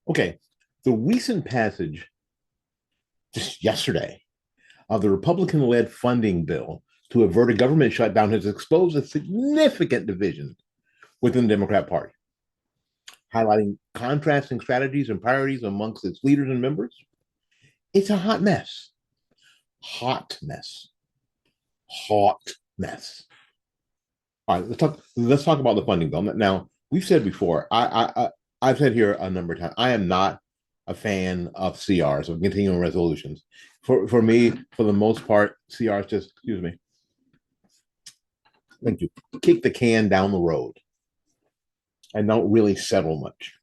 Okay, the recent passage just yesterday of the Republican led funding bill to avert a government shutdown has exposed a significant division within the Democrat Party, highlighting contrasting strategies and priorities amongst its leaders and members. It's a hot mess. Hot mess. Hot mess. All right, let's talk about the funding bill. Now, we've said before, I've said here a number of times, I am not a fan of CRs, of continuing resolutions. For me, for the most part, CRs just, excuse me, thank you, kick the can down the road and don't really settle much.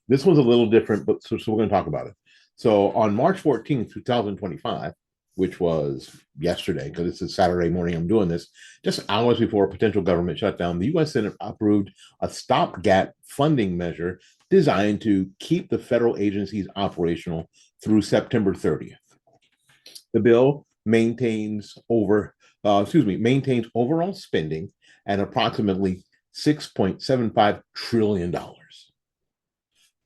This one's a little different, but so we're going to talk about it. So on March 14th, 2025, which was yesterday, because this is Saturday morning, I'm doing this, just hours before a potential government shutdown, the US Senate approved a stopgap funding measure designed to keep the federal agencies operational through September 30th. The bill maintains overall spending at approximately $6.75 trillion,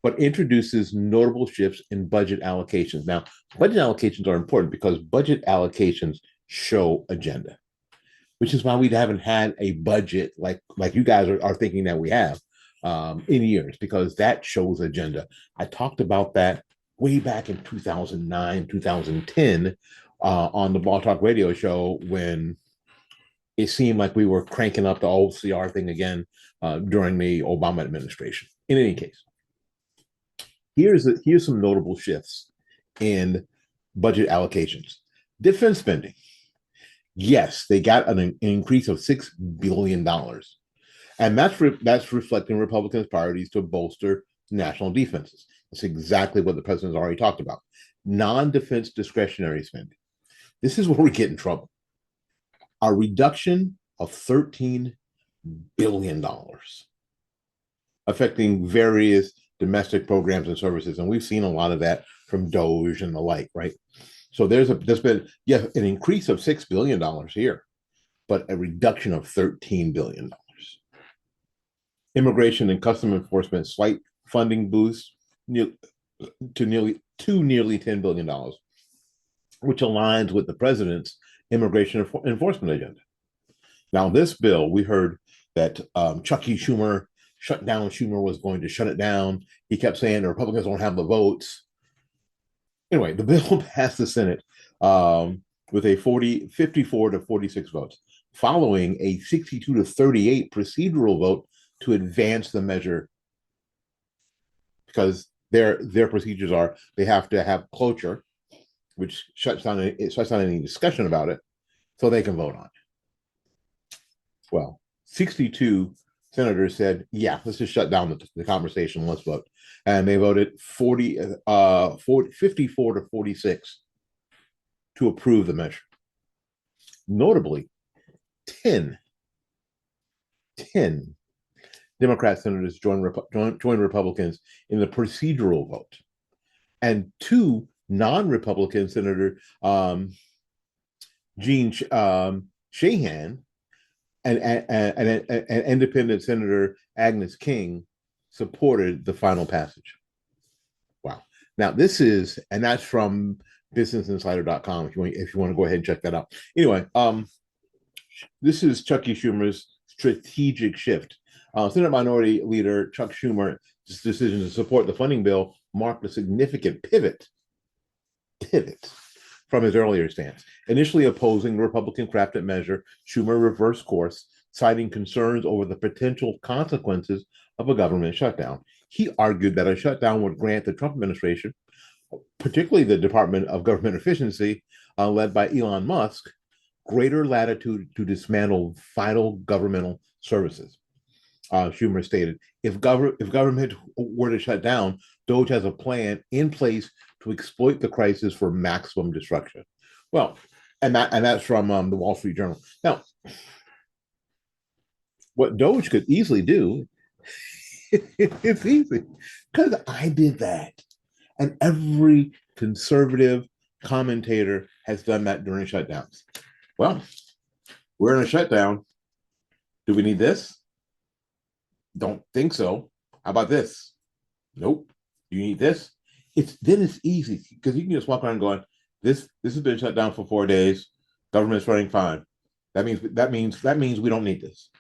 but introduces notable shifts in budget allocations. Now, budget allocations are important because budget allocations show agenda, which is why we haven't had a budget like you guys are thinking that we have in years, because that shows agenda. I talked about that way back in 2009, 2010 on the Ball Talk radio show when it seemed like we were cranking up the old CR thing again during the Obama administration. In any case, here's some notable shifts in budget allocations. Defense spending. Yes, they got an increase of $6 billion, and that's reflecting Republicans' priorities to bolster national defenses. That's exactly what the president's already talked about. Non-defense discretionary spending. This is where we get in trouble. A reduction of $13 billion, affecting various domestic programs and services, and we've seen a lot of that from Doge and the like, right? So there's been an increase of $6 billion here, but a reduction of $13 billion. Immigration and Customs Enforcement slight funding boost to nearly $10 billion, which aligns with the president's immigration enforcement agenda. Now, this bill, we heard that Chucky Schumer shut down. Schumer was going to shut it down. He kept saying the Republicans don't have the votes. Anyway, the bill passed the Senate with a 54 to 46 votes, following a 62 to 38 procedural vote to advance the measure, because their procedures are they have to have cloture, which shuts down any discussion about it, so they can vote on it. Well, 62 senators said, yeah, let's just shut down the conversation, let's vote. And they voted 54 to 46 to approve the measure. Notably, 10 Democrat senators joined Republicans in the procedural vote, and two non-Republican Senator Gene Shahan and independent Senator Agnes King supported the final passage. Wow. Now that's from businessinsider.com if you want to go ahead and check that out. Anyway, this is Chucky Schumer's strategic shift. Senate Minority Leader Chuck Schumer's decision to support the funding bill marked a significant pivot from his earlier stance. Initially opposing the Republican crafted measure, Schumer reversed course, citing concerns over the potential consequences of a government shutdown. He argued that a shutdown would grant the Trump administration, particularly the Department of Government Efficiency, led by Elon Musk, greater latitude to dismantle vital governmental services. Schumer stated, if government were to shut down, Doge has a plan in place to exploit the crisis for maximum destruction. Well, and that's from the Wall Street Journal. Now, what Doge could easily do, it's easy, because I did that, and every conservative commentator has done that during shutdowns. Well, we're in a shutdown. Do we need this? Don't think so. How about this? Nope. Do you need this? It's easy because you can just walk around going, this has been shut down for 4 days. Government's running fine. That means we don't need this.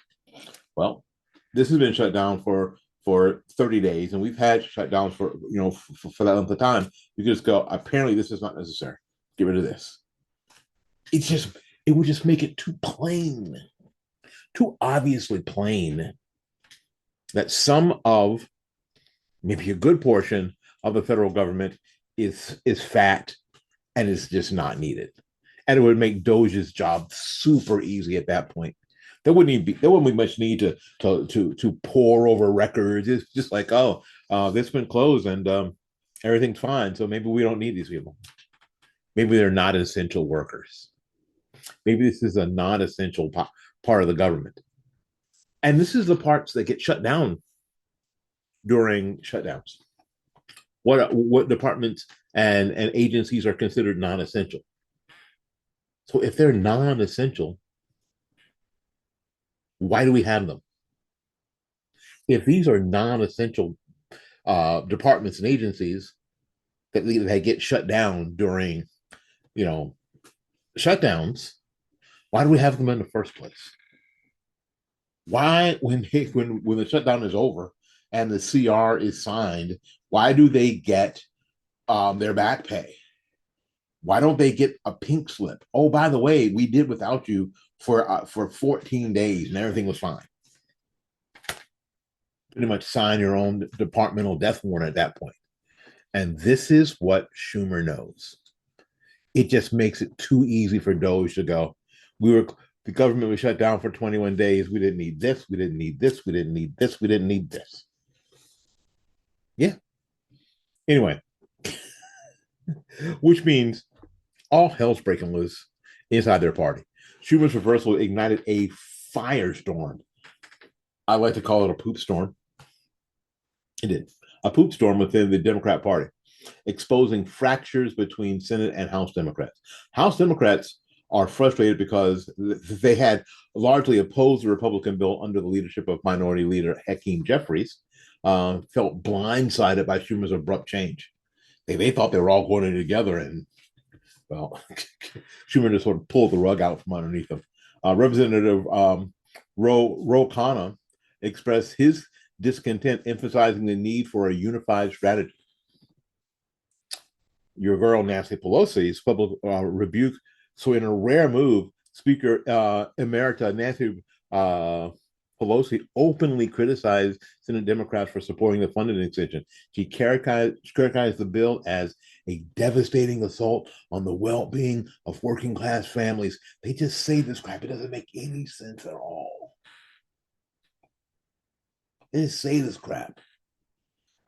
Well, this has been shut down for 30 days, and we've had shutdowns for for that length of time. You can just go, apparently this is not necessary. Get rid of this. It's just it would just make it too plain, too obviously plain that some of maybe a good portion of the federal government is fat and is just not needed. And it would make Doge's job super easy at that point. There wouldn't be much need to pour over records. It's just like, oh, this has been closed and everything's fine. So maybe we don't need these people. Maybe they're not essential workers. Maybe this is a non-essential part of the government. And this is the parts that get shut down during shutdowns. What departments and agencies are considered non-essential? So if they're non-essential, why do we have them? If these are non-essential departments and agencies that get shut down during, you know, shutdowns, why do we have them in the first place? Why, when the shutdown is over and the CR is signed, why do they get their back pay? Why don't they get a pink slip? Oh, by the way, we did without you for 14 days and everything was fine. Pretty much sign your own departmental death warrant at that point. And this is what Schumer knows. It just makes it too easy for Doge to go. The government was shut down for 21 days. We didn't need this. We didn't need this. We didn't need this. We didn't need this. Yeah. Anyway, which means all hell's breaking loose inside their party. Schumer's reversal ignited a firestorm. I like to call it a poop storm. It did. A poop storm within the Democrat Party, exposing fractures between Senate and House Democrats. House Democrats are frustrated because they had largely opposed the Republican bill under the leadership of Minority Leader Hakeem Jeffries, felt blindsided by Schumer's abrupt change. They thought they were all going together, and well, Schumer just sort of pulled the rug out from underneath them. Representative Ro Khanna expressed his discontent, emphasizing the need for a unified strategy. Your girl Nancy Pelosi's public rebuke. So, in a rare move, Speaker Emerita Nancy Pelosi openly criticized Senate Democrats for supporting the funding extension. She characterized the bill as a devastating assault on the well-being of working class families. They just say this crap. It doesn't make any sense at all. They just say this crap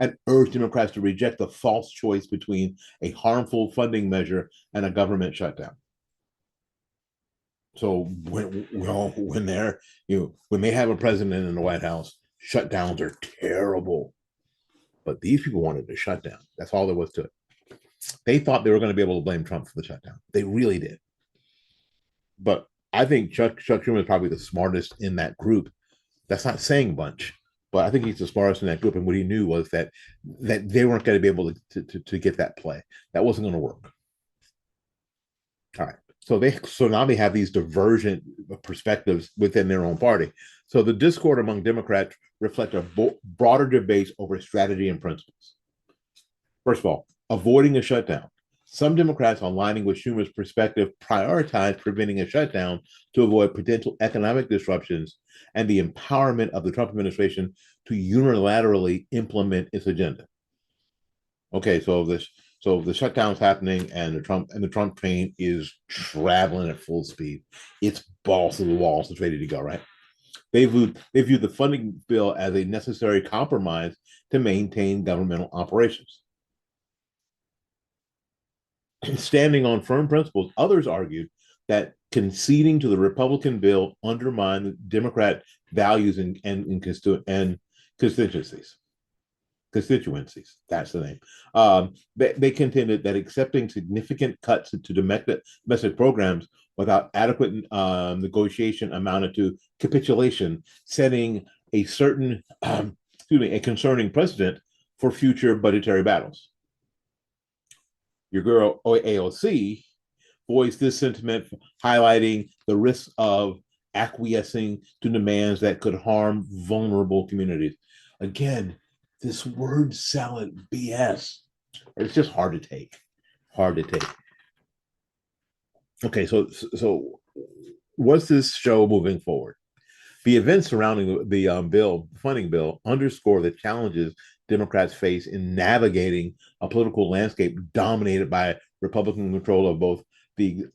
and urged Democrats to reject the false choice between a harmful funding measure and a government shutdown. So when they have a president in the White House, shutdowns are terrible. But these people wanted to shut down. That's all there was to it. They thought they were going to be able to blame Trump for the shutdown. They really did. But I think Chuck Schumer is probably the smartest in that group. That's not saying much, but I think he's the smartest in that group. And what he knew was that they weren't going to be able to get that play. That wasn't going to work. All right. So now they have these divergent perspectives within their own party. So the discord among Democrats reflect a broader debate over strategy and principles. First of all, avoiding a shutdown. Some Democrats, aligning with Schumer's perspective, prioritize preventing a shutdown to avoid potential economic disruptions and the empowerment of the Trump administration to unilaterally implement its agenda. Okay, so the shutdown's happening and the Trump train is traveling at full speed. It's balls to the walls. It's ready to go, right? They view the funding bill as a necessary compromise to maintain governmental operations. Standing on firm principles, others argued that conceding to the Republican bill undermined Democrat values and constituencies. That's the name. They contended that accepting significant cuts to domestic programs without adequate negotiation amounted to capitulation, setting a concerning precedent for future budgetary battles. Your girl AOC voiced this sentiment, highlighting the risk of acquiescing to demands that could harm vulnerable communities. Again, this word salad BS. It's just hard to take. Hard to take. Okay, so what's this show moving forward? The events surrounding the funding bill, underscore the challenges Democrats face in navigating a political landscape dominated by Republican control of both the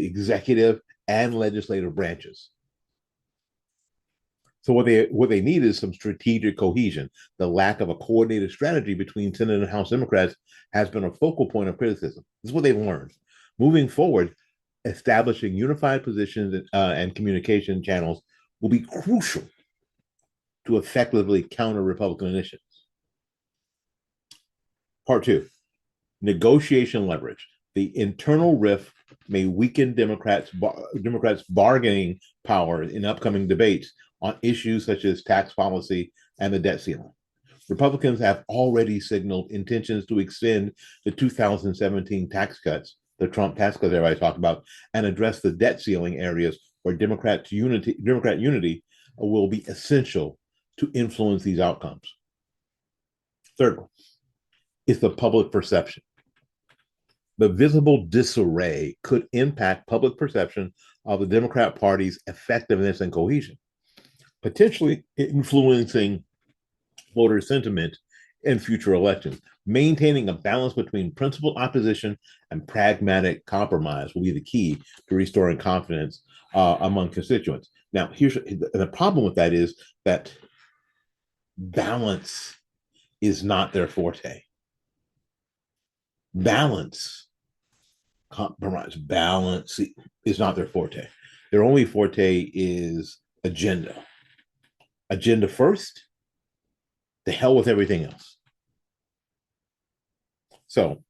executive and legislative branches. So what they need is some strategic cohesion. The lack of a coordinated strategy between Senate and House Democrats has been a focal point of criticism. This is what they've learned. Moving forward, establishing unified positions and communication channels will be crucial to effectively counter Republican initiatives. Part 2, negotiation leverage. The internal rift may weaken Democrats' bargaining power in upcoming debates on issues such as tax policy and the debt ceiling. Republicans have already signaled intentions to extend the 2017 tax cuts, the Trump tax cuts everybody talked about, and address the debt ceiling areas where Democrat unity will be essential to influence these outcomes. Third one is the public perception. The visible disarray could impact public perception of the Democrat Party's effectiveness and cohesion, potentially influencing voter sentiment in future elections. Maintaining a balance between principled opposition and pragmatic compromise will be the key to restoring confidence among constituents. Now, here's the problem with that is that balance is not their forte. Balance is not their forte. Their only forte is agenda. Agenda first, to hell with everything else. So,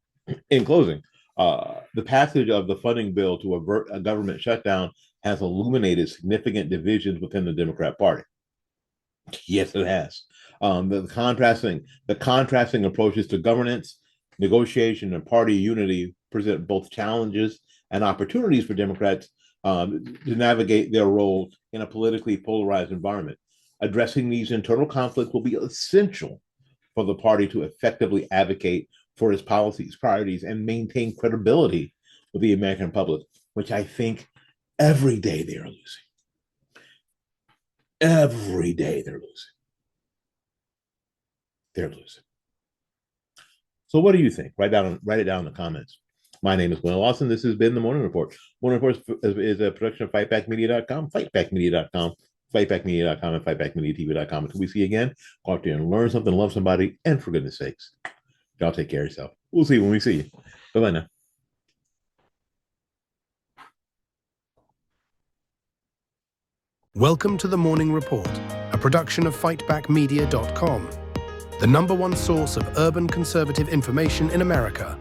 in closing, the passage of the funding bill to avert a government shutdown has illuminated significant divisions within the Democrat Party. Yes, it has. The contrasting approaches to governance, negotiation, and party unity present both challenges and opportunities for Democrats to navigate their role in a politically polarized environment. Addressing these internal conflicts will be essential for the party to effectively advocate for its policies, priorities, and maintain credibility with the American public, which I think every day they are losing. Every day they're losing. They're losing. So what do you think? Write it down in the comments. My name is Willie Lawson. This has been the Morning Report. Morning Report is a production of fightbackmedia.com, fightbackmedia.com, fightbackmedia.com, and fightbackmediatv.com. Until we see you again, go out there and learn something, love somebody, and for goodness sakes, y'all take care of yourself. We'll see you when we see you. Bye-bye now. Welcome to the Morning Report, a production of fightbackmedia.com, the #1 source of urban conservative information in America.